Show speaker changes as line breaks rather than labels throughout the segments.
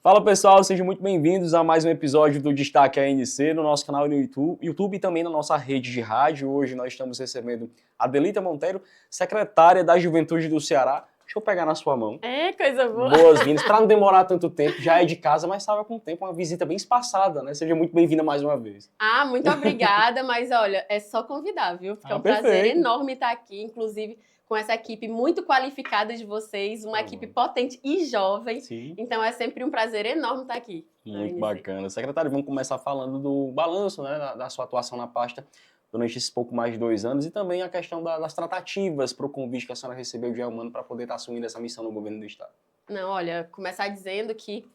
Fala pessoal, sejam muito bem-vindos a mais um episódio do Destaque ANC no nosso canal no YouTube e também na nossa rede de rádio. Hoje nós estamos recebendo a Adelita Monteiro, secretária da Juventude do Ceará. Deixa eu pegar na sua mão.
É, coisa boa.
Boas-vindas, para não demorar tanto tempo, já é de casa, mas estava com o tempo, uma visita bem espaçada, né? Seja muito bem-vinda mais uma vez.
Muito obrigada, mas olha, é só convidar, viu? Porque é um prazer enorme estar aqui, inclusive com essa equipe muito qualificada de vocês, uma equipe potente e jovem.
Sim.
Então é sempre um prazer enorme estar aqui.
Muito bacana. Secretário, vamos começar falando do balanço, né, da sua atuação na pasta durante esses pouco mais de 2 anos e também a questão das tratativas para o convite que a senhora recebeu de Elmano para poder estar assumindo essa missão no governo do estado.
Não, olha, começar dizendo que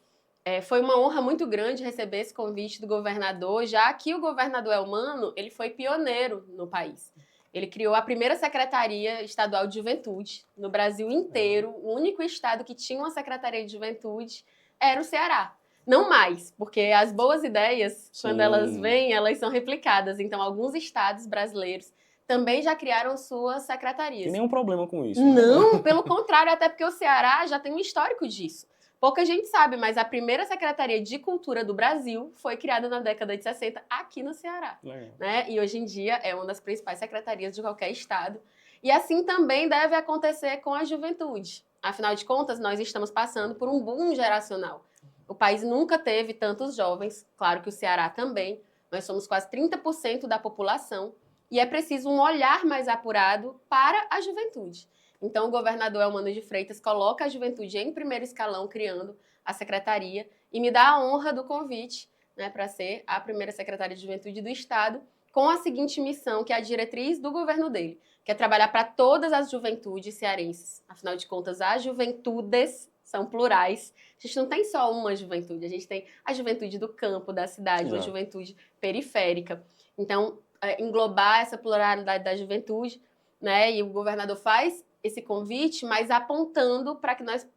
foi uma honra muito grande receber esse convite do governador, já que o governador Elmano, ele foi pioneiro no país. Ele criou a primeira Secretaria Estadual de Juventude no Brasil inteiro. O único estado que tinha uma Secretaria de Juventude era o Ceará. Não mais, porque as boas ideias, quando elas vêm, elas são replicadas. Então, alguns estados brasileiros também já criaram suas secretarias.
Tem nenhum problema com isso.
Não, pelo contrário, até porque o Ceará já tem um histórico disso. Pouca gente sabe, mas a primeira Secretaria de Cultura do Brasil foi criada na década de 60 aqui no Ceará. Né? E hoje em dia é uma das principais secretarias de qualquer estado. E assim também deve acontecer com a juventude. Afinal de contas, nós estamos passando por um boom geracional. O país nunca teve tantos jovens, claro que o Ceará também. Nós somos quase 30% da população e é preciso um olhar mais apurado para a juventude. Então, o governador Elmano de Freitas coloca a juventude em primeiro escalão, criando a secretaria, e me dá a honra do convite, né, para ser a primeira secretária de juventude do estado, com a seguinte missão, que é a diretriz do governo dele, que é trabalhar para todas as juventudes cearenses. Afinal de contas, as juventudes são plurais. A gente não tem só uma juventude, a gente tem a juventude do campo, da cidade, a juventude periférica. Então, englobar essa pluralidade da juventude, né, e o governador faz esse convite, mas apontando para que nós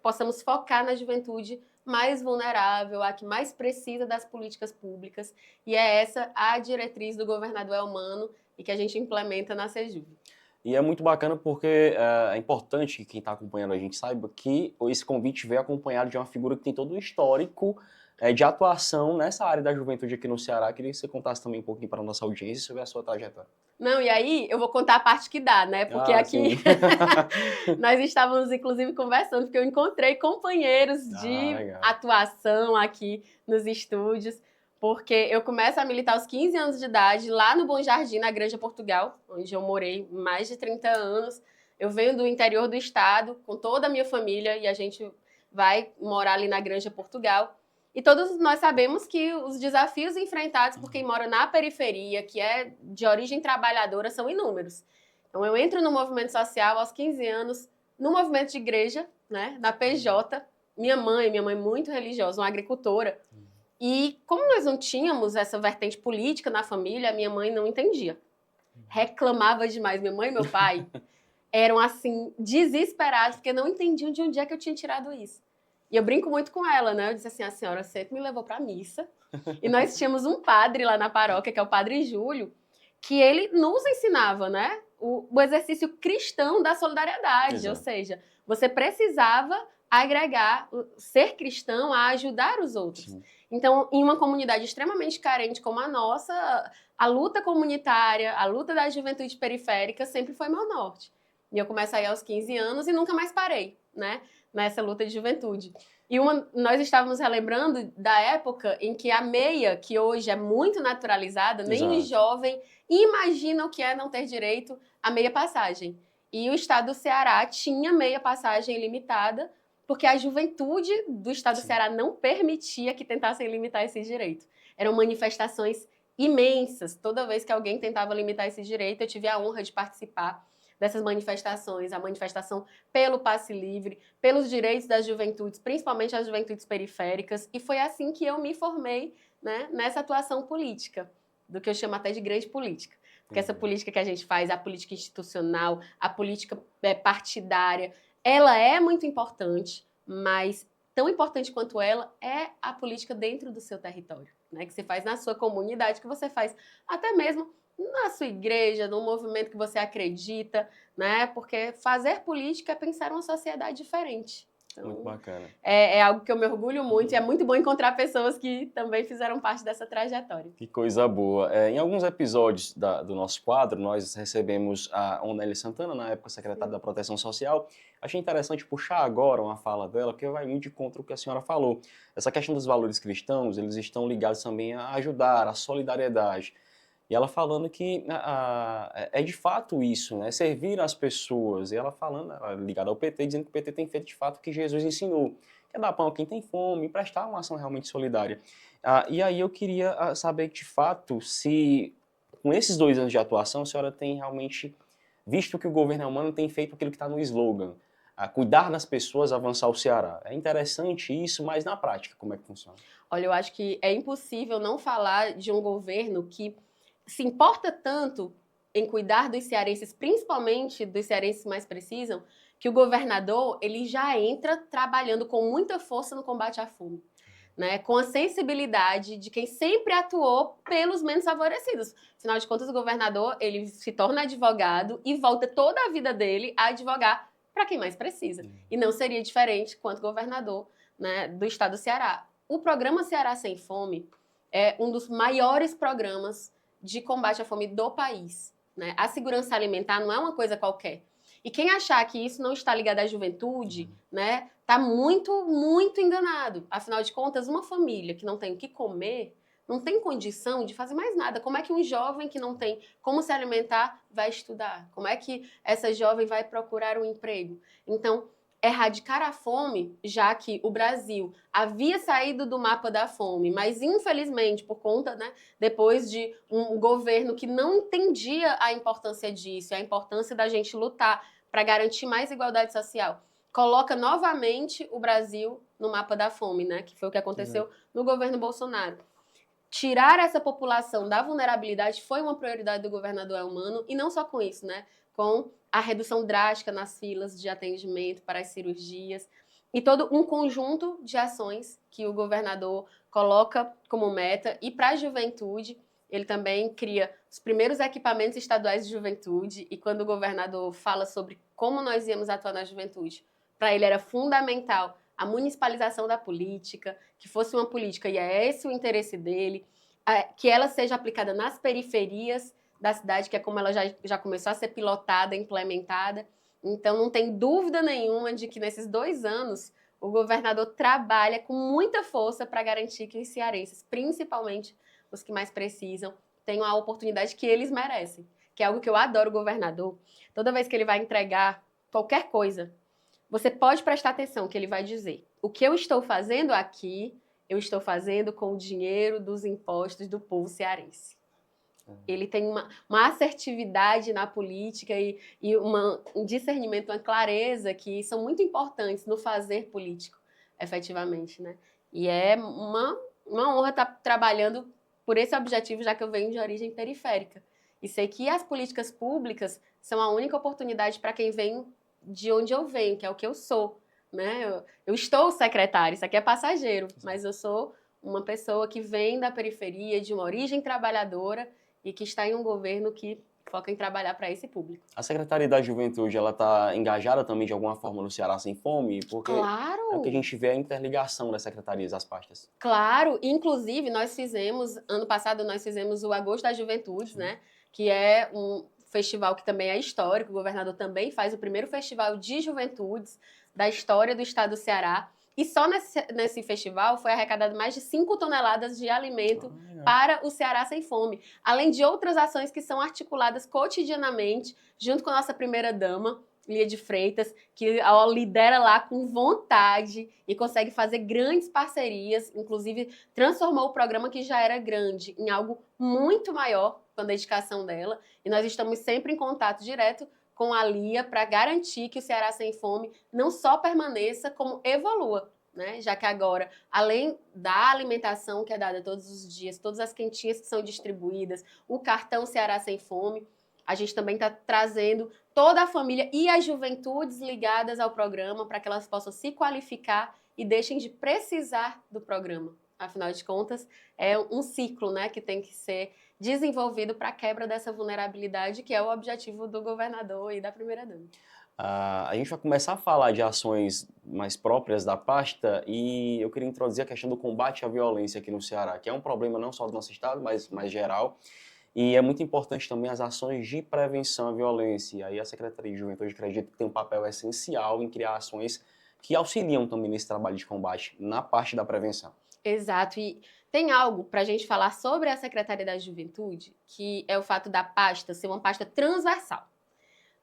possamos focar na juventude mais vulnerável, a que mais precisa das políticas públicas, e é essa a diretriz do governador Elmano e que a gente implementa na Sejuv.
E é muito bacana porque é importante que quem está acompanhando a gente saiba que esse convite veio acompanhado de uma figura que tem todo um histórico de atuação nessa área da juventude aqui no Ceará. Queria que você contasse também um pouquinho para a nossa audiência sobre a sua trajetória.
Não, e aí eu vou contar a parte que dá, né? Porque aqui nós estávamos, inclusive, conversando, porque eu encontrei companheiros de atuação aqui nos estúdios, porque eu começo a militar aos 15 anos de idade, lá no Bom Jardim, na Granja Portugal, onde eu morei mais de 30 anos. Eu venho do interior do estado, com toda a minha família, e a gente vai morar ali na Granja Portugal. E todos nós sabemos que os desafios enfrentados por quem mora na periferia, que é de origem trabalhadora, são inúmeros. Então, eu entro no movimento social aos 15 anos, no movimento de igreja, né, na PJ. Minha mãe muito religiosa, uma agricultora. E como nós não tínhamos essa vertente política na família, minha mãe não entendia. Reclamava demais. Minha mãe e meu pai eram, assim, desesperados, porque não entendiam de onde é que eu tinha tirado isso. E eu brinco muito com ela, né? Eu disse assim, a senhora sempre me levou para a missa. E nós tínhamos um padre lá na paróquia, que é o Padre Júlio, que ele nos ensinava, né? O exercício cristão da solidariedade. Exato. Ou seja, você precisava agregar, ser cristão a ajudar os outros. Sim. Então, em uma comunidade extremamente carente como a nossa, a luta comunitária, a luta da juventude periférica sempre foi meu norte. E eu comecei aos 15 anos e nunca mais parei, né? Nessa luta de juventude. E nós estávamos relembrando da época em que a meia, que hoje é muito naturalizada, nem o jovem imagina o que é não ter direito à meia passagem. E o estado do Ceará tinha meia passagem ilimitada, porque a juventude do estado do Ceará não permitia que tentassem limitar esse direito. Eram manifestações imensas. Toda vez que alguém tentava limitar esse direito, eu tive a honra de participar dessas manifestações, a manifestação pelo passe livre, pelos direitos das juventudes, principalmente as juventudes periféricas, e foi assim que eu me formei, né, nessa atuação política, do que eu chamo até de grande política. Porque essa política que a gente faz, a política institucional, a política partidária, ela é muito importante, mas tão importante quanto ela é a política dentro do seu território, né, que você faz na sua comunidade, que você faz até mesmo na sua igreja, no movimento que você acredita, né? Porque fazer política é pensar uma sociedade diferente. Então,
muito bacana.
É algo que eu me orgulho muito e é muito bom encontrar pessoas que também fizeram parte dessa trajetória.
Que coisa boa. Em alguns episódios do nosso quadro, nós recebemos a Oneli Santana, na época secretária da Proteção Social. Achei interessante puxar agora uma fala dela, que vai muito de contra o que a senhora falou. Essa questão dos valores cristãos, eles estão ligados também a ajudar, a solidariedade. E ela falando que é de fato isso, né? Servir as pessoas. E ela falando, ligada ao PT, dizendo que o PT tem feito de fato o que Jesus ensinou. Que é dar pão a quem tem fome, e prestar uma ação realmente solidária. E aí eu queria saber, de fato, se com esses 2 anos de atuação, a senhora tem realmente visto que o governo humano tem feito aquilo que está no slogan, cuidar das pessoas, avançar o Ceará. É interessante isso, mas na prática, como é que funciona?
Olha, eu acho que é impossível não falar de um governo que se importa tanto em cuidar dos cearenses, principalmente dos cearenses que mais precisam, que o governador ele já entra trabalhando com muita força no combate à fome. Né, com a sensibilidade de quem sempre atuou pelos menos favorecidos. Afinal de contas, o governador ele se torna advogado e volta toda a vida dele a advogar para quem mais precisa. E não seria diferente quanto governador, né, do estado do Ceará. O programa Ceará Sem Fome é um dos maiores programas de combate à fome do país. Né? A segurança alimentar não é uma coisa qualquer. E quem achar que isso não está ligado à juventude, né, tá muito, muito enganado. Afinal de contas, uma família que não tem o que comer, não tem condição de fazer mais nada. Como é que um jovem que não tem como se alimentar vai estudar? Como é que essa jovem vai procurar um emprego? Então, erradicar a fome, já que o Brasil havia saído do mapa da fome, mas infelizmente, por conta, né, depois de um governo que não entendia a importância disso, a importância da gente lutar para garantir mais igualdade social, coloca novamente o Brasil no mapa da fome, né, que foi o que aconteceu no governo Bolsonaro. Tirar essa população da vulnerabilidade foi uma prioridade do governador Elmano, e não só com isso, né, com a redução drástica nas filas de atendimento para as cirurgias e todo um conjunto de ações que o governador coloca como meta. E para a juventude, ele também cria os primeiros equipamentos estaduais de juventude, e quando o governador fala sobre como nós íamos atuar na juventude, para ele era fundamental a municipalização da política, que fosse uma política, e é esse o interesse dele, que ela seja aplicada nas periferias da cidade, que é como ela já começou a ser pilotada, implementada. Então, não tem dúvida nenhuma de que nesses 2 anos o governador trabalha com muita força para garantir que os cearenses, principalmente os que mais precisam, tenham a oportunidade que eles merecem. Que é algo que eu adoro o governador. Toda vez que ele vai entregar qualquer coisa, você pode prestar atenção que ele vai dizer: o que eu estou fazendo aqui, eu estou fazendo com o dinheiro dos impostos do povo cearense. Ele tem uma assertividade na política e um discernimento, uma clareza que são muito importantes no fazer político, efetivamente, né? E é uma honra estar trabalhando por esse objetivo, já que eu venho de origem periférica. E sei que as políticas públicas são a única oportunidade para quem vem de onde eu venho, que é o que eu sou, né? Eu estou secretária, isso aqui é passageiro, mas eu sou uma pessoa que vem da periferia, de uma origem trabalhadora, e que está em um governo que foca em trabalhar para esse público.
A Secretaria da Juventude, ela está engajada também de alguma forma no Ceará Sem Fome? Porque
claro!
É o que a gente vê a interligação das secretarias, as pastas.
Claro! Inclusive, ano passado, nós fizemos o Agosto das Juventudes, né? Que é um festival que também é histórico. O governador também faz o primeiro festival de juventudes da história do estado do Ceará. E só nesse festival foi arrecadado mais de 5 toneladas de alimento para o Ceará Sem Fome. Além de outras ações que são articuladas cotidianamente, junto com a nossa primeira-dama, Lia de Freitas, que ela lidera lá com vontade e consegue fazer grandes parcerias, inclusive transformou o programa que já era grande em algo muito maior com a dedicação dela. E nós estamos sempre em contato direto com a Lia para garantir que o Ceará Sem Fome não só permaneça, como evolua, né? Já que agora, além da alimentação que é dada todos os dias, todas as quentinhas que são distribuídas, o cartão Ceará Sem Fome, a gente também está trazendo toda a família e as juventudes ligadas ao programa para que elas possam se qualificar e deixem de precisar do programa. Afinal de contas, é um ciclo, né, que tem que ser desenvolvido para a quebra dessa vulnerabilidade, que é o objetivo do governador e da primeira-dama.
A gente vai começar a falar de ações mais próprias da pasta e eu queria introduzir a questão do combate à violência aqui no Ceará, que é um problema não só do nosso estado, mas mais geral. E é muito importante também as ações de prevenção à violência. E aí a Secretaria de Juventude acredita que tem um papel essencial em criar ações que auxiliam também nesse trabalho de combate na parte da prevenção.
Exato, e tem algo para a gente falar sobre a Secretaria da Juventude, que é o fato da pasta ser uma pasta transversal.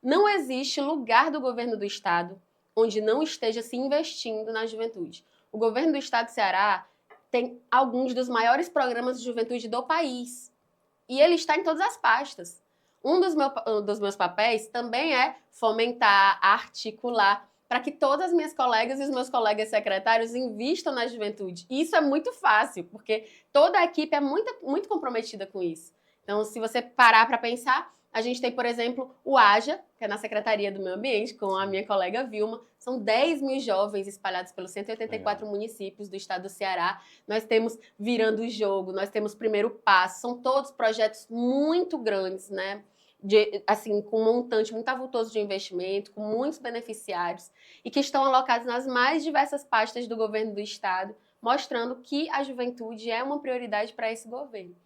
Não existe lugar do governo do estado onde não esteja se investindo na juventude. O governo do estado do Ceará tem alguns dos maiores programas de juventude do país. E ele está em todas as pastas. Um dos meus papéis também é fomentar, articular, para que todas as minhas colegas e os meus colegas secretários invistam na juventude. E isso é muito fácil, porque toda a equipe é muito comprometida com isso. Então, se você parar para pensar, a gente tem, por exemplo, o AJA, que é na Secretaria do Meio Ambiente, com a minha colega Vilma. São 10 mil jovens espalhados pelos 184 municípios do estado do Ceará. Nós temos Virando o Jogo, nós temos Primeiro Passo. São todos projetos muito grandes, né? Assim, com um montante muito avultoso de investimento, com muitos beneficiários, e que estão alocados nas mais diversas pastas do governo do estado, mostrando que a juventude é uma prioridade para esse governo.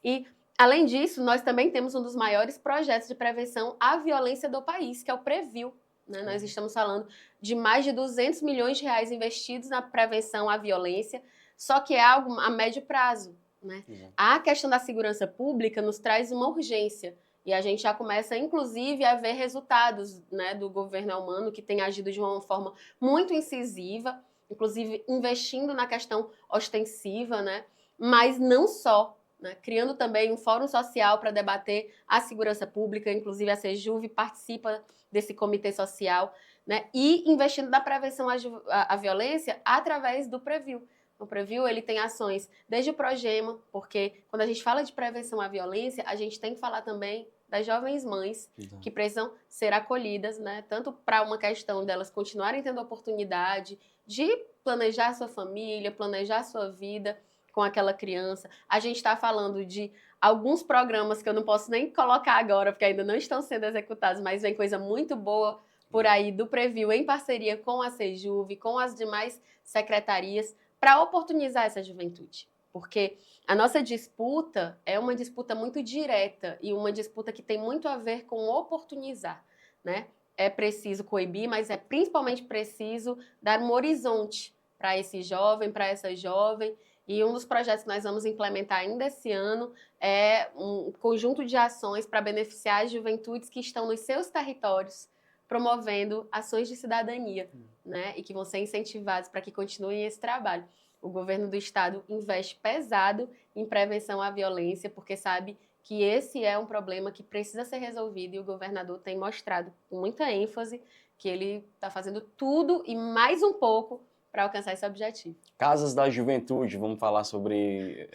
E além disso, nós também temos um dos maiores projetos de prevenção à violência do país, que é o Previl. Né? Nós estamos falando de mais de 200 milhões de reais investidos na prevenção à violência, só que é algo a médio prazo. Né? A questão da segurança pública nos traz uma urgência, e a gente já começa, inclusive, a ver resultados, né, do governo Elmano, que tem agido de uma forma muito incisiva, inclusive investindo na questão ostensiva, né? Mas não só. Né, criando também um fórum social para debater a segurança pública, inclusive a Sejuve participa desse comitê social, né, e investindo na prevenção à violência através do Previl. O Previl ele tem ações desde o Progema, porque quando a gente fala de prevenção à violência, a gente tem que falar também das jovens mães que precisam ser acolhidas, né, tanto para uma questão delas continuarem tendo a oportunidade de planejar a sua família, planejar a sua vida com aquela criança. A gente está falando de alguns programas que eu não posso nem colocar agora, porque ainda não estão sendo executados, mas vem coisa muito boa por aí do Previl, em parceria com a Sejuve, com as demais secretarias, para oportunizar essa juventude. Porque a nossa disputa é uma disputa muito direta e uma disputa que tem muito a ver com oportunizar, né? É preciso coibir, mas é principalmente preciso dar um horizonte para esse jovem, para essa jovem. E um dos projetos que nós vamos implementar ainda esse ano é um conjunto de ações para beneficiar as juventudes que estão nos seus territórios, promovendo ações de cidadania, né? E que vão ser incentivados para que continuem esse trabalho. O governo do estado investe pesado em prevenção à violência, porque sabe que esse é um problema que precisa ser resolvido e o governador tem mostrado com muita ênfase que ele está fazendo tudo e mais um pouco para alcançar esse objetivo.
Casas da Juventude, vamos falar sobre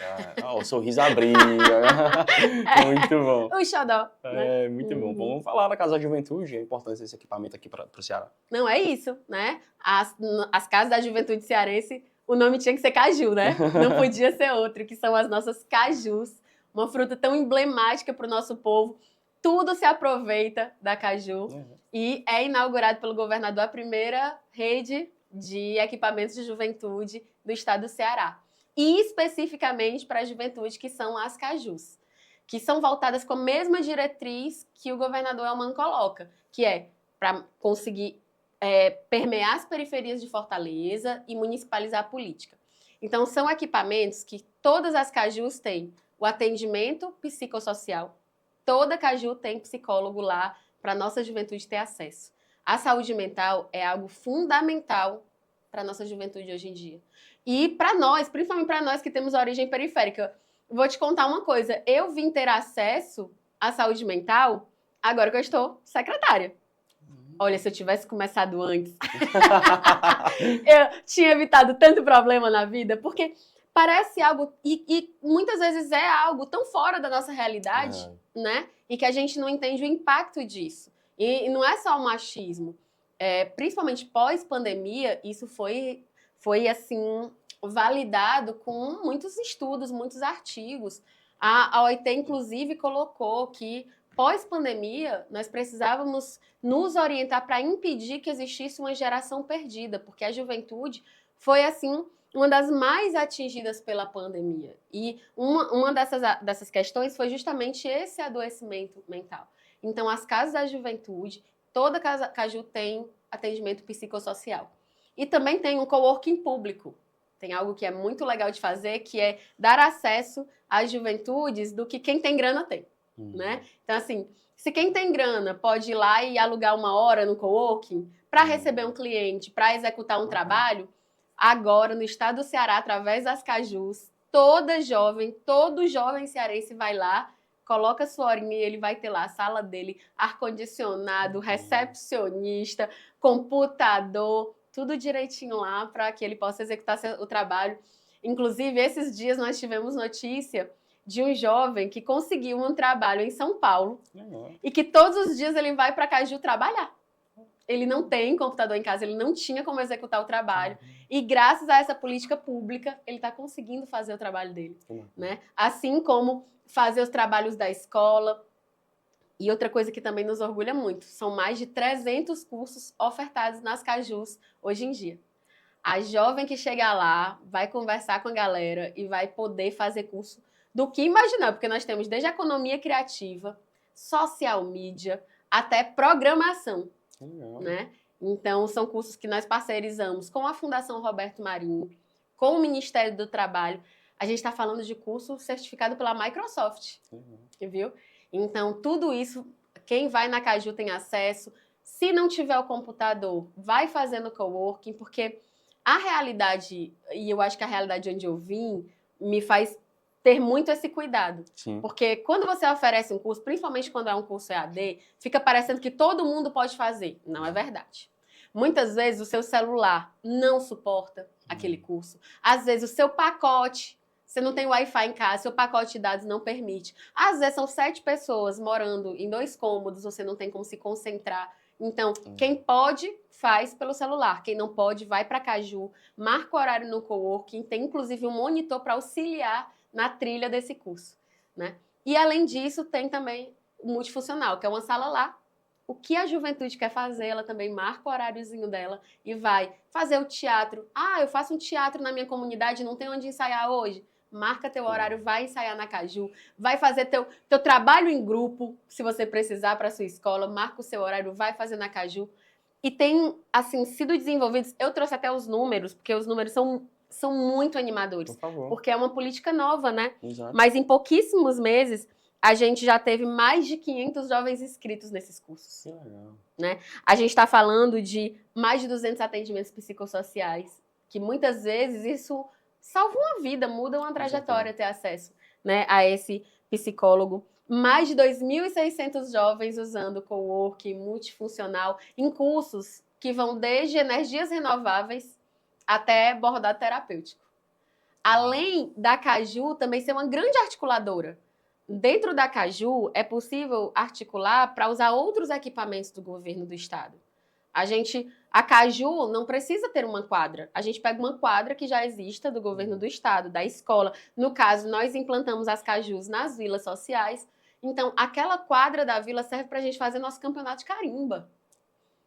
o Sorriso Abriga. Muito bom.
O xodó.
É, muito bom. Vamos falar da Casa da Juventude, a importância desse equipamento aqui para o Ceará.
Não, é isso, né? As Casas da Juventude Cearense, o nome tinha que ser caju, né? Não podia ser outro, que são as nossas cajus, uma fruta tão emblemática para o nosso povo. Tudo se aproveita da caju e é inaugurado pelo governador a primeira rede de equipamentos de juventude do estado do Ceará. E especificamente para a juventude, que são as cajus, que são voltadas com a mesma diretriz que o governador Elmano coloca, que é para conseguir permear as periferias de Fortaleza e municipalizar a política. Então, são equipamentos que todas as cajus têm o atendimento psicossocial. Toda caju tem psicólogo lá para a nossa juventude ter acesso. A saúde mental é algo fundamental para a nossa juventude hoje em dia. E para nós, principalmente para nós que temos origem periférica, vou te contar uma coisa. Eu vim ter acesso à saúde mental agora que eu estou secretária. Olha, se eu tivesse começado antes, eu tinha evitado tanto problema na vida, porque parece algo, e muitas vezes é algo tão fora da nossa realidade, né? E que a gente não entende o impacto disso. E não é só o machismo. Principalmente pós-pandemia, isso foi assim, validado com muitos estudos, muitos artigos. A OIT, inclusive, colocou que pós-pandemia, nós precisávamos nos orientar para impedir que existisse uma geração perdida, porque a juventude foi, assim, uma das mais atingidas pela pandemia. E uma dessas questões foi justamente esse adoecimento mental. Então, as casas da juventude, toda Caju tem atendimento psicossocial. E também tem um coworking público. Tem algo que é muito legal de fazer, que é dar acesso às juventudes do que quem tem grana tem. Né? Então, assim, se quem tem grana pode ir lá e alugar uma hora no coworking para receber um cliente, para executar um trabalho, agora no estado do Ceará, através das Cajus, todo jovem cearense vai lá, coloca sua horinha e ele vai ter lá a sala dele, ar-condicionado, recepcionista, computador, tudo direitinho lá para que ele possa executar o trabalho. Inclusive, esses dias nós tivemos notícia de um jovem que conseguiu um trabalho em São Paulo e que todos os dias ele vai para Caju trabalhar. Ele não tem computador em casa, ele não tinha como executar o trabalho. E graças a essa política pública, ele está conseguindo fazer o trabalho dele. Né? Assim como fazer os trabalhos da escola. E outra coisa que também nos orgulha muito, são mais de 300 cursos ofertados nas Cajus hoje em dia. A jovem que chega lá vai conversar com a galera e vai poder fazer curso do que imaginar, porque nós temos desde economia criativa, social media, até programação. Né? Então, são cursos que nós parcerizamos com a Fundação Roberto Marinho, com o Ministério do Trabalho. A gente está falando de curso certificado pela Microsoft, viu? Então, tudo isso, quem vai na Caju tem acesso. Se não tiver o computador, vai fazendo coworking, porque a realidade, e eu acho que a realidade onde eu vim, me faz ter muito esse cuidado.
Sim.
Porque quando você oferece um curso, principalmente quando é um curso EAD, fica parecendo que todo mundo pode fazer. Não é verdade. Muitas vezes o seu celular não suporta aquele curso. Às vezes o seu pacote, você não tem Wi-Fi em casa, seu pacote de dados não permite. Às vezes são 7 pessoas morando em 2 cômodos, você não tem como se concentrar. Então, quem pode, faz pelo celular. Quem não pode, vai para Caju, marca o horário no coworking, tem inclusive um monitor para auxiliar na trilha desse curso, né? E além disso, tem também o multifuncional, que é uma sala lá. O que a juventude quer fazer, ela também marca o horáriozinho dela e vai fazer o teatro. Ah, eu faço um teatro na minha comunidade, não tem onde ensaiar hoje. Marca teu horário, vai ensaiar na Caju, vai fazer teu trabalho em grupo, se você precisar para sua escola, marca o seu horário, vai fazer na Caju. E tem, assim, sido desenvolvidos, eu trouxe até os números, porque os números são muito animadores.
Por favor.
Porque é uma política nova, né?
Exato.
Mas em pouquíssimos meses, a gente já teve mais de 500 jovens inscritos nesses cursos.
Que legal.
Né? A gente está falando de mais de 200 atendimentos psicossociais, que muitas vezes isso salva uma vida, muda uma trajetória ter acesso, né, a esse psicólogo. Mais de 2.600 jovens usando coworking multifuncional em cursos que vão desde energias renováveis até bordado terapêutico. Além da Caju também ser uma grande articuladora. Dentro da Caju é possível articular para usar outros equipamentos do governo do estado. A Caju não precisa ter uma quadra. A gente pega uma quadra que já exista do governo do estado, da escola. No caso, nós implantamos as Cajus nas vilas sociais. Então, aquela quadra da vila serve para a gente fazer nosso campeonato de carimba.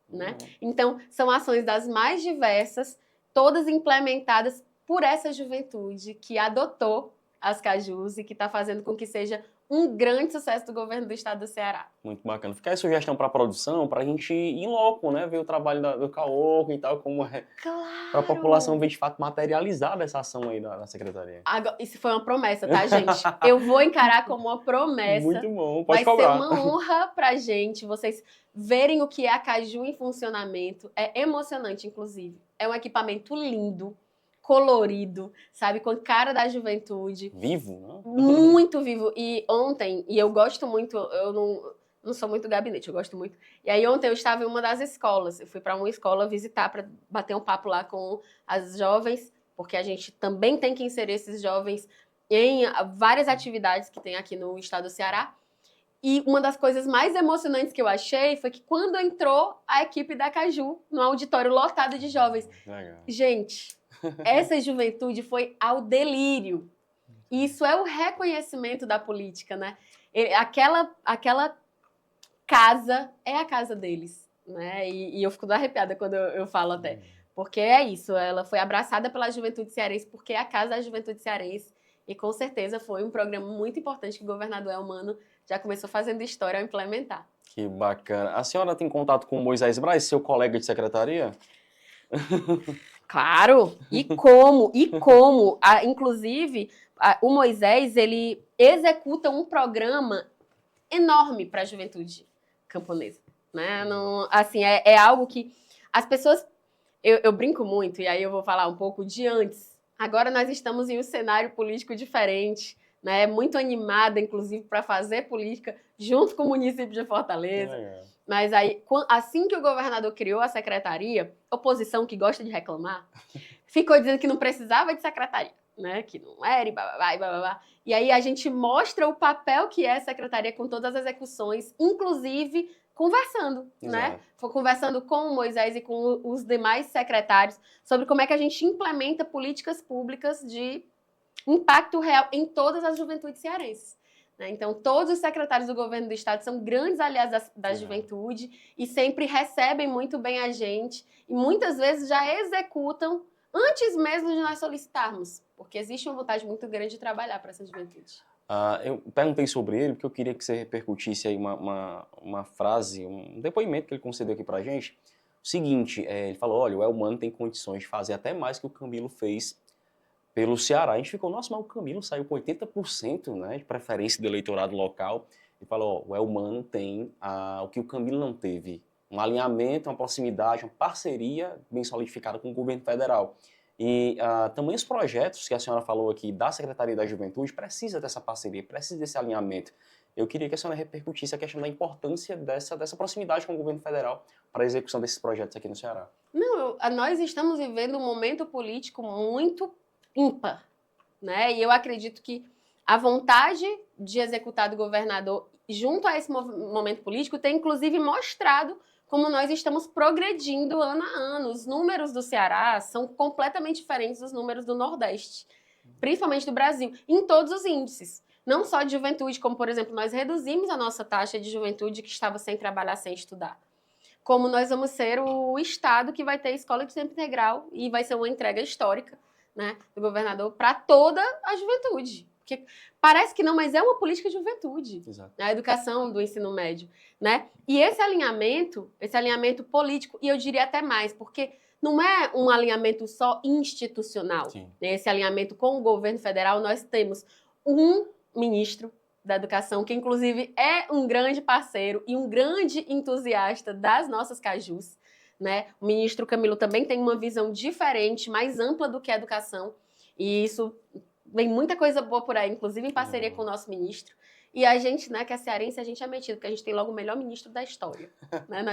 Né? Então, são ações das mais diversas, todas implementadas por essa juventude que adotou as Cajus e que está fazendo com que seja um grande sucesso do governo do estado do Ceará.
Muito bacana. Fica aí sugestão para a produção, para a gente ir em loco, né? Ver o trabalho do coworking e tal, como é.
Claro!
Para a população ver de fato materializada essa ação aí da secretaria.
Agora, isso foi uma promessa, tá, gente? Eu vou encarar como uma promessa.
Muito bom, pode
Vai
cobrar.
ser uma honra pra gente, vocês verem o que é a Caju em funcionamento. É emocionante, inclusive. É um equipamento lindo, colorido, sabe? Com a cara da juventude.
Vivo, né?
Muito vivo. E ontem, e eu gosto muito, eu não sou muito gabinete, eu gosto muito. E aí ontem eu estava em uma das escolas. Eu fui para uma escola visitar para bater um papo lá com as jovens, porque a gente também tem que inserir esses jovens em várias atividades que tem aqui no estado do Ceará. E uma das coisas mais emocionantes que eu achei foi que quando entrou a equipe da Caju no auditório lotado de jovens.
Legal.
Gente, essa juventude foi ao delírio. E isso é o reconhecimento da política, né? Aquela casa é a casa deles, né? E eu fico arrepiada quando eu falo até. Porque é isso, ela foi abraçada pela juventude cearense porque é a casa da juventude cearense. E com certeza foi um programa muito importante que o governador Elmano já começou fazendo história ao implementar.
Que bacana. A senhora tem contato com o Moisés Braz, seu colega de secretaria?
Claro! E como? Inclusive, o Moisés, ele executa um programa enorme para a juventude camponesa. Né? Não, assim, é algo que as pessoas... Eu brinco muito, e aí eu vou falar um pouco de antes. Agora nós estamos em um cenário político diferente, né? Muito animada, inclusive, para fazer política junto com o município de Fortaleza. Mas aí, assim que o governador criou a secretaria, oposição que gosta de reclamar, ficou dizendo que não precisava de secretaria, né? Que não era, e bababá, e bababá. E aí a gente mostra o papel que é a secretaria com todas as execuções, inclusive conversando, né? Foi conversando com o Moisés e com os demais secretários sobre como é que a gente implementa políticas públicas de impacto real em todas as juventudes cearenses. Né? Então, todos os secretários do governo do estado são grandes aliados da juventude e sempre recebem muito bem a gente e muitas vezes já executam antes mesmo de nós solicitarmos, porque existe uma vontade muito grande de trabalhar para essa juventude.
Eu perguntei sobre ele porque eu queria que você repercutisse aí uma frase, um depoimento que ele concedeu aqui pra gente. O seguinte, ele falou, olha, o Elmano tem condições de fazer até mais que o Camilo fez pelo Ceará. A gente ficou, nossa, mas o Camilo saiu com 80%, né, de preferência do eleitorado local. Ele falou, o Elmano tem o que o Camilo não teve, um alinhamento, uma proximidade, uma parceria bem solidificada com o governo federal. E também os projetos que a senhora falou aqui da Secretaria da Juventude precisa dessa parceria, precisa desse alinhamento. Eu queria que a senhora repercutisse a questão da importância dessa proximidade com o governo federal para a execução desses projetos aqui no Ceará.
Não, nós estamos vivendo um momento político muito ímpar, né? E eu acredito que a vontade de executar do governador junto a esse momento político tem inclusive mostrado como nós estamos progredindo ano a ano. Os números do Ceará são completamente diferentes dos números do Nordeste, principalmente do Brasil, em todos os índices. Não só de juventude, como, por exemplo, nós reduzimos a nossa taxa de juventude que estava sem trabalhar, sem estudar. Como nós vamos ser o estado que vai ter escola de tempo integral e vai ser uma entrega histórica, né, do governador para toda a juventude. Porque parece que não, mas é uma política de juventude.
Exato.
A educação do ensino médio, né? E esse alinhamento político, e eu diria até mais, porque não é um alinhamento só institucional. Sim. Esse alinhamento com o governo federal, nós temos um ministro da educação, que inclusive é um grande parceiro e um grande entusiasta das nossas cajus, né? O ministro Camilo também tem uma visão diferente, mais ampla do que a educação, e isso vem muita coisa boa por aí, inclusive em parceria com o nosso ministro. E a gente, né, que é cearense, a gente é metido, porque a gente tem logo o melhor ministro da história. Né?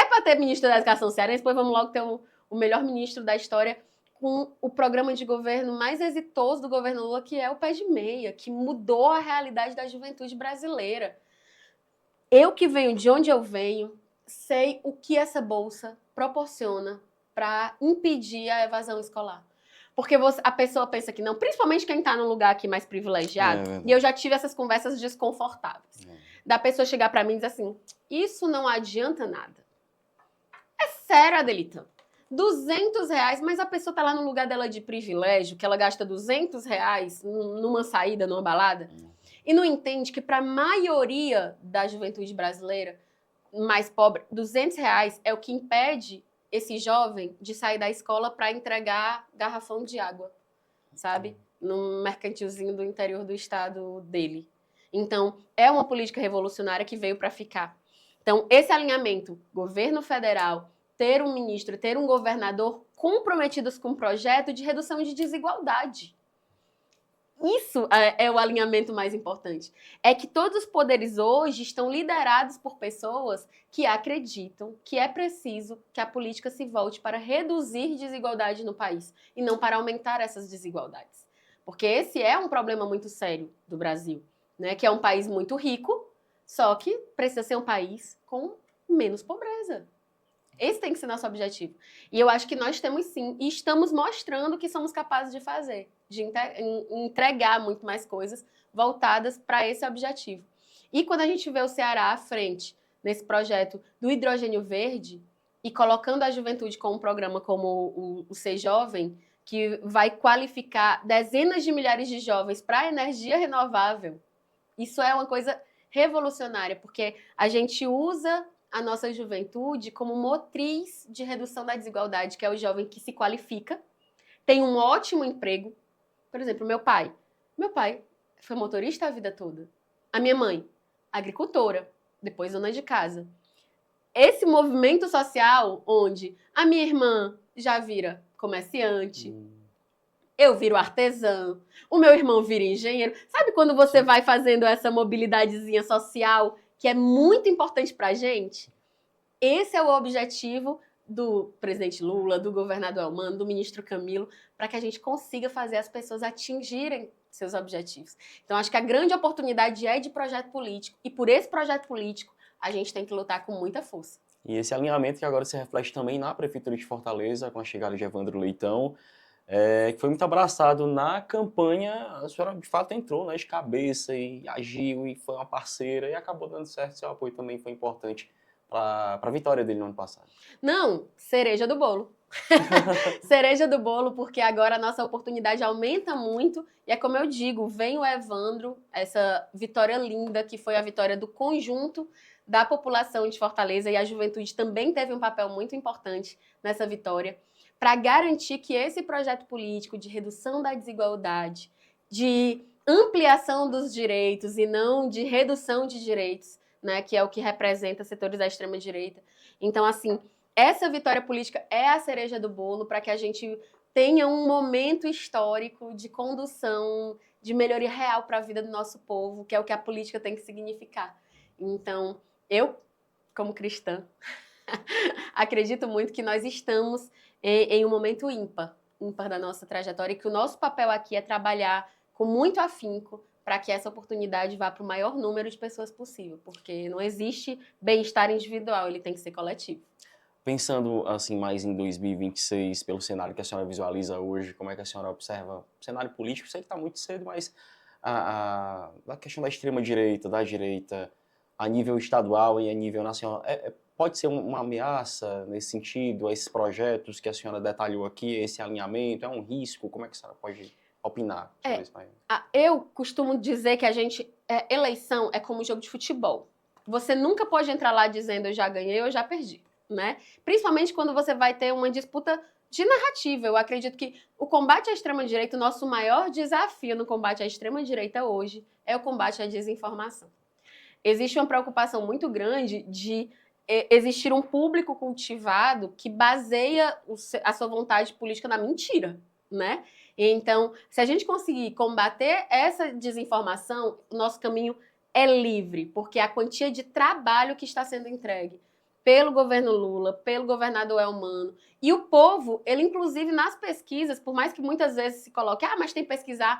Para ter ministro da educação cearense, depois vamos logo ter o melhor ministro da história com o programa de governo mais exitoso do governo Lula, que é o Pé de Meia, que mudou a realidade da juventude brasileira. Eu que venho de onde eu venho, sei o que essa bolsa proporciona para impedir a evasão escolar. Porque a pessoa pensa que não, principalmente quem está num lugar aqui mais privilegiado, e eu já tive essas conversas desconfortáveis. Da pessoa chegar para mim e dizer assim, isso não adianta nada. É sério, Adelita. R$200, mas a pessoa tá lá no lugar dela de privilégio, que ela gasta R$200 numa saída, numa balada, e não entende que para a maioria da juventude brasileira mais pobre, R$200 é o que impede esse jovem de sair da escola para entregar garrafão de água, sabe? Num mercantilzinho do interior do estado dele. Então, é uma política revolucionária que veio para ficar. Então, esse alinhamento, governo federal, ter um ministro, ter um governador comprometidos com um projeto de redução de desigualdade. Isso é o alinhamento mais importante. É que todos os poderes hoje estão liderados por pessoas que acreditam que é preciso que a política se volte para reduzir desigualdade no país e não para aumentar essas desigualdades. Porque esse é um problema muito sério do Brasil, né? Que é um país muito rico, só que precisa ser um país com menos pobreza. Esse tem que ser nosso objetivo. E eu acho que nós temos sim, e estamos mostrando que somos capazes de fazer, de entregar muito mais coisas voltadas para esse objetivo. E quando a gente vê o Ceará à frente nesse projeto do hidrogênio verde e colocando a juventude com um programa como o Ser Jovem, que vai qualificar dezenas de milhares de jovens para a energia renovável, isso é uma coisa revolucionária, porque a gente usa a nossa juventude como motriz de redução da desigualdade, que é o jovem que se qualifica, tem um ótimo emprego. Por exemplo, meu pai. Meu pai foi motorista a vida toda. A minha mãe, agricultora, depois dona de casa. Esse movimento social onde a minha irmã já vira comerciante, eu viro artesã, o meu irmão vira engenheiro. Sabe quando você vai fazendo essa mobilidadezinha social que é muito importante pra gente? Esse é o objetivo do presidente Lula, do governador Elmano, do ministro Camilo, para que a gente consiga fazer as pessoas atingirem seus objetivos. Então, acho que a grande oportunidade é de projeto político, e por esse projeto político, a gente tem que lutar com muita força.
E esse alinhamento que agora se reflete também na Prefeitura de Fortaleza, com a chegada de Evandro Leitão, que foi muito abraçado na campanha. A senhora, de fato, entrou, né, de cabeça e agiu, e foi uma parceira, e acabou dando certo. Seu apoio também foi importante para a vitória dele no ano passado.
Não, cereja do bolo. Cereja do bolo, porque agora a nossa oportunidade aumenta muito, e é como eu digo, vem o Evandro, essa vitória linda, que foi a vitória do conjunto da população de Fortaleza, e a juventude também teve um papel muito importante nessa vitória, para garantir que esse projeto político de redução da desigualdade, de ampliação dos direitos e não de redução de direitos, né, que é o que representa setores da extrema-direita. Então, assim, essa vitória política é a cereja do bolo para que a gente tenha um momento histórico de condução, de melhoria real para a vida do nosso povo, que é o que a política tem que significar. Então, eu, como cristã, acredito muito que nós estamos em um momento ímpar da nossa trajetória, e que o nosso papel aqui é trabalhar com muito afinco para que essa oportunidade vá para o maior número de pessoas possível, porque não existe bem-estar individual, ele tem que ser coletivo.
Pensando assim mais em 2026, pelo cenário que a senhora visualiza hoje, como é que a senhora observa o cenário político? Sei que está muito cedo, mas a questão da extrema-direita, da direita, a nível estadual e a nível nacional, pode ser uma ameaça nesse sentido, a esses projetos que a senhora detalhou aqui, esse alinhamento, é um risco? Como é que a senhora pode opinar sobre isso?
Eu costumo dizer que eleição é como um jogo de futebol. Você nunca pode entrar lá dizendo eu já ganhei ou eu já perdi, né? Principalmente quando você vai ter uma disputa de narrativa. Eu acredito que o combate à extrema-direita, o nosso maior desafio no combate à extrema-direita hoje é o combate à desinformação. Existe uma preocupação muito grande de existir um público cultivado que baseia a sua vontade política na mentira, né? Então, se a gente conseguir combater essa desinformação, o nosso caminho é livre, porque a quantia de trabalho que está sendo entregue pelo governo Lula, pelo governador Elmano, e o povo, ele inclusive nas pesquisas, por mais que muitas vezes se coloque, mas tem pesquisa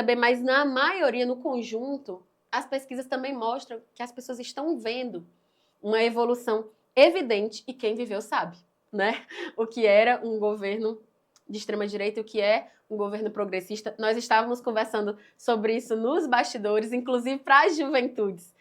B, mas na maioria, no conjunto, as pesquisas também mostram que as pessoas estão vendo uma evolução evidente, e quem viveu sabe, né? O que era um governo de extrema-direita e o que é um governo progressista. Nós estávamos conversando sobre isso nos bastidores, inclusive para as juventudes.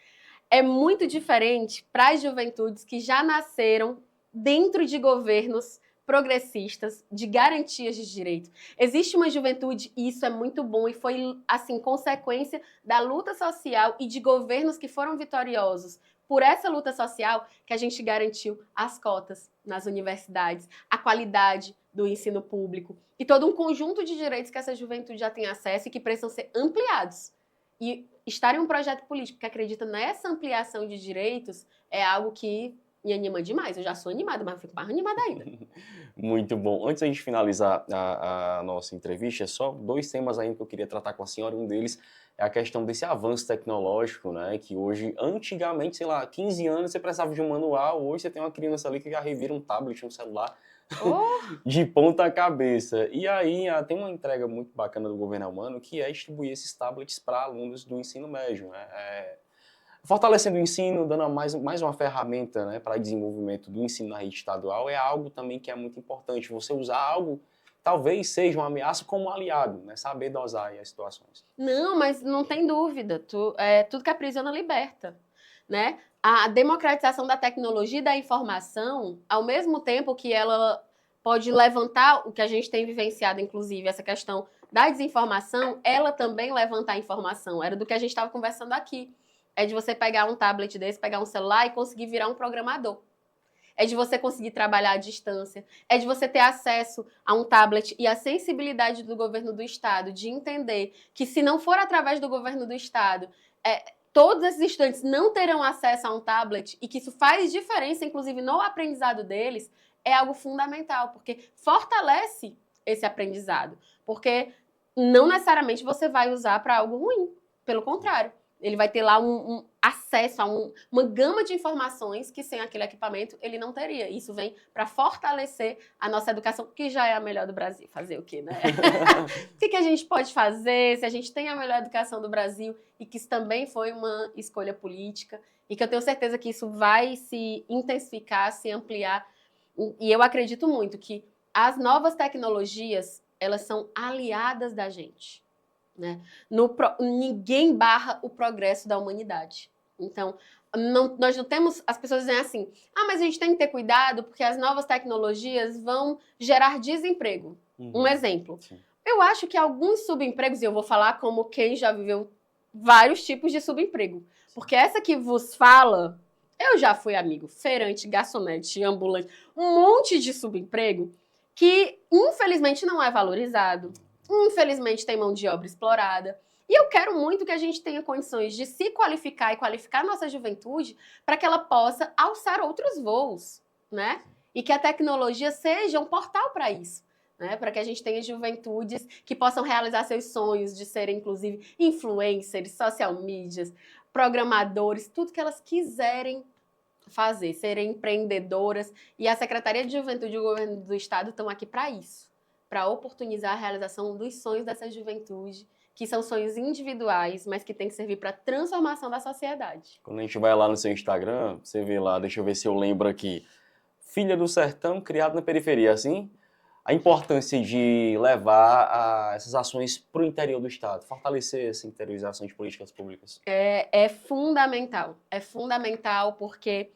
É muito diferente para as juventudes que já nasceram dentro de governos progressistas, de garantias de direito. Existe uma juventude, e isso é muito bom, e foi, assim, consequência da luta social e de governos que foram vitoriosos por essa luta social, que a gente garantiu as cotas nas universidades, a qualidade do ensino público e todo um conjunto de direitos que essa juventude já tem acesso e que precisam ser ampliados. E estar em um projeto político que acredita nessa ampliação de direitos é algo que me anima demais. Eu já sou animada, mas eu fico mais animada ainda.
Muito bom. Antes da gente finalizar a nossa entrevista, só 2 temas ainda que eu queria tratar com a senhora. Um deles é a questão desse avanço tecnológico, né? Que hoje, antigamente, sei lá, 15 anos você precisava de um manual, hoje você tem uma criança ali que já revira um tablet, um celular, de ponta cabeça. E aí tem uma entrega muito bacana do governo Elmano, que é distribuir esses tablets para alunos do ensino médio, né? Fortalecendo o ensino, dando mais uma ferramenta, né, para desenvolvimento do ensino na rede estadual, é algo também que é muito importante. Você usar algo, talvez seja uma ameaça como um aliado, né, saber dosar aí as situações.
Não, mas não tem dúvida. Tudo que aprisiona liberta. né? A democratização da tecnologia e da informação, ao mesmo tempo que ela pode levantar o que a gente tem vivenciado, inclusive, essa questão da desinformação, ela também levanta a informação. Era do que a gente estava conversando aqui. É de você pegar um tablet desse, pegar um celular e conseguir virar um programador. É de você conseguir trabalhar à distância. É de você ter acesso a um tablet e a sensibilidade do governo do estado de entender que se não for através do governo do estado, todos esses estudantes não terão acesso a um tablet e que isso faz diferença, inclusive, no aprendizado deles, é algo fundamental, porque fortalece esse aprendizado. Porque não necessariamente você vai usar para algo ruim. Pelo contrário, ele vai ter lá um acesso a uma gama de informações que sem aquele equipamento ele não teria. Isso vem para fortalecer a nossa educação, que já é a melhor do Brasil. Fazer o quê, né? O que a gente pode fazer se a gente tem a melhor educação do Brasil e que isso também foi uma escolha política e que eu tenho certeza que isso vai se intensificar, se ampliar. E eu acredito muito que as novas tecnologias, elas são aliadas da gente. Né? Ninguém barra o progresso da humanidade. Então, nós não temos... As pessoas dizem assim, mas a gente tem que ter cuidado porque as novas tecnologias vão gerar desemprego. Um exemplo. Sim. Eu acho que alguns subempregos, e eu vou falar como quem já viveu vários tipos de subemprego, porque essa que vos fala, eu já fui amigo, feirante, garçonete, ambulante, um monte de subemprego que, infelizmente, não é valorizado. Infelizmente, tem mão de obra explorada. E eu quero muito que a gente tenha condições de se qualificar e qualificar a nossa juventude para que ela possa alçar outros voos, né? E que a tecnologia seja um portal para isso, né? Para que a gente tenha juventudes que possam realizar seus sonhos de serem, inclusive, influencers, social medias, programadores, tudo que elas quiserem fazer, serem empreendedoras. E a Secretaria de Juventude e o Governo do Estado estão aqui para isso. Para oportunizar a realização dos sonhos dessa juventude, que são sonhos individuais, mas que tem que servir para a transformação da sociedade.
Quando a gente vai lá no seu Instagram, você vê lá, deixa eu ver se eu lembro aqui, filha do sertão, criada na periferia, assim, a importância de levar essas ações para o interior do estado, fortalecer essa interiorização de políticas públicas.
É fundamental porque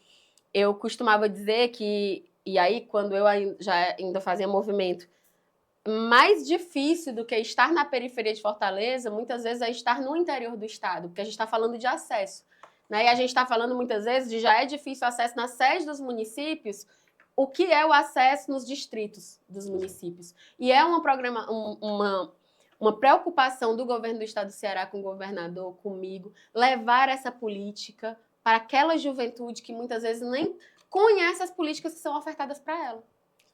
eu costumava dizer que, e aí quando eu já ainda fazia movimento, mais difícil do que estar na periferia de Fortaleza, muitas vezes é estar no interior do estado, porque a gente está falando de acesso. Né? E a gente está falando muitas vezes de já é difícil o acesso na sede dos municípios, o que é o acesso nos distritos dos municípios. E é uma preocupação do governo do estado do Ceará com o governador, comigo, levar essa política para aquela juventude que muitas vezes nem conhece as políticas que são ofertadas para ela.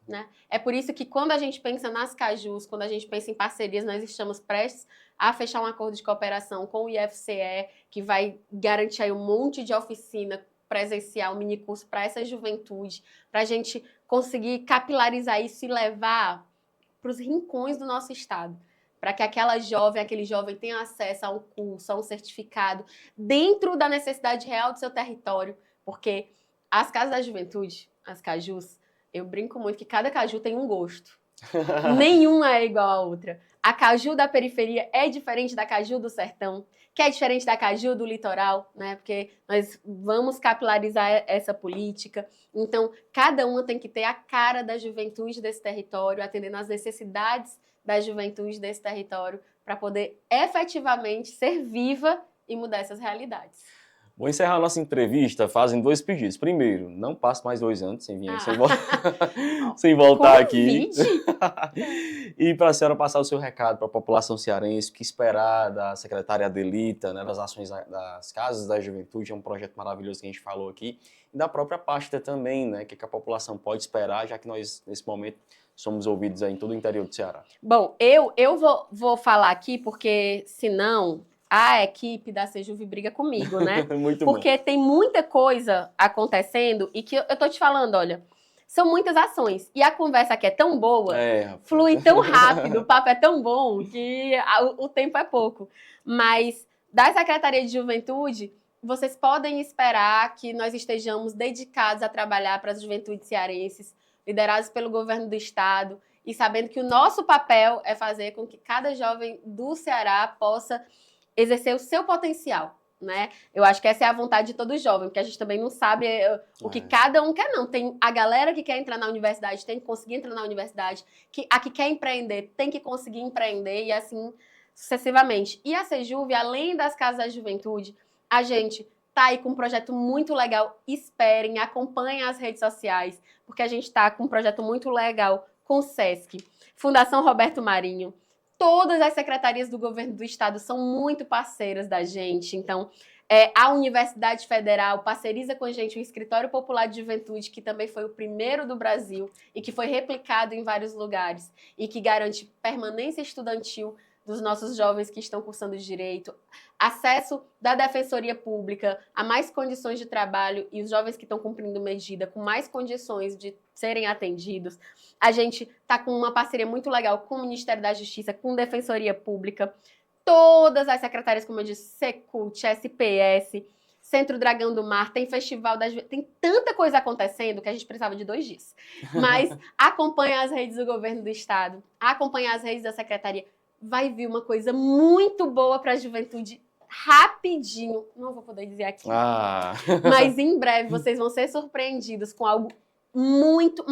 Né? É por isso que quando a gente pensa nas Cajus, quando a gente pensa em parcerias, nós estamos prestes a fechar um acordo de cooperação com o IFCE, que vai garantir aí um monte de oficina presencial, minicurso para essa juventude, para a gente conseguir capilarizar isso e levar para os rincões do nosso estado, para que aquele jovem tenha acesso a um curso, a um certificado, dentro da necessidade real do seu território, porque as casas da juventude, as Cajus, eu brinco muito que cada caju tem um gosto. Nenhuma é igual à outra. A caju da periferia é diferente da caju do sertão, que é diferente da caju do litoral, né? Porque nós vamos capilarizar essa política. Então, cada uma tem que ter a cara da juventude desse território, atendendo às necessidades da juventude desse território, para poder efetivamente ser viva e mudar essas realidades.
Vou encerrar a nossa entrevista fazendo 2 pedidos. Primeiro, não passe mais 2 anos sem vir, sem voltar aqui. E para a senhora passar o seu recado para a população cearense, o que esperar da secretária Adelita, né, das ações das Casas da Juventude, é um projeto maravilhoso que a gente falou aqui, e da própria pasta também, né, que a população pode esperar, já que nós, nesse momento, somos ouvidos aí em todo o interior do Ceará.
Bom, eu vou falar aqui, porque senão a equipe da Sejuve briga comigo, né?
Muito
porque
bom.
Tem muita coisa acontecendo e que eu tô te falando, olha, são muitas ações. E a conversa aqui é tão boa, flui tão rápido, o papo é tão bom que o tempo é pouco. Mas da Secretaria de Juventude, vocês podem esperar que nós estejamos dedicados a trabalhar para as juventudes cearenses, liderados pelo governo do estado, e sabendo que o nosso papel é fazer com que cada jovem do Ceará possa exercer o seu potencial, né? Eu acho que essa é a vontade de todo jovem, porque a gente também não sabe o que cada um quer, não. Tem a galera que quer entrar na universidade, tem que conseguir entrar na universidade, a que quer empreender, tem que conseguir empreender, e assim sucessivamente. E a Sejuve, além das Casas da Juventude, a gente tá aí com um projeto muito legal. Esperem, acompanhem as redes sociais, porque a gente tá com um projeto muito legal com o SESC, Fundação Roberto Marinho. Todas as secretarias do governo do estado são muito parceiras da gente. Então, a Universidade Federal parceiriza com a gente o Escritório Popular de Juventude, que também foi o primeiro do Brasil e que foi replicado em vários lugares e que garante permanência estudantil dos nossos jovens que estão cursando direito, acesso da Defensoria Pública a mais condições de trabalho e os jovens que estão cumprindo medida com mais condições de serem atendidos. A gente está com uma parceria muito legal com o Ministério da Justiça, com Defensoria Pública, todas as secretarias, como eu disse, Secult, SPS, Centro Dragão do Mar, tem Festival da Juventude, tem tanta coisa acontecendo que a gente precisava de 2 dias. Mas acompanha as redes do governo do estado, acompanha as redes da secretaria, vai vir uma coisa muito boa para a juventude rapidinho. Não vou poder dizer aqui. Mas em breve vocês vão ser surpreendidos com algo muito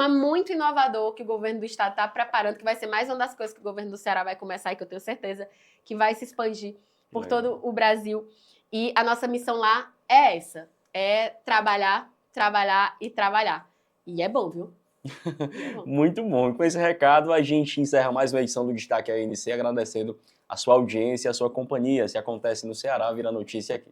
inovador que o governo do estado está preparando, que vai ser mais uma das coisas que o governo do Ceará vai começar e que eu tenho certeza que vai se expandir por todo o Brasil. E a nossa missão lá é essa, é trabalhar, trabalhar e trabalhar. E é bom, viu?
Muito bom. E com esse recado, a gente encerra mais uma edição do Destaque ANC, agradecendo a sua audiência e a sua companhia. Se acontece no Ceará, vira notícia aqui.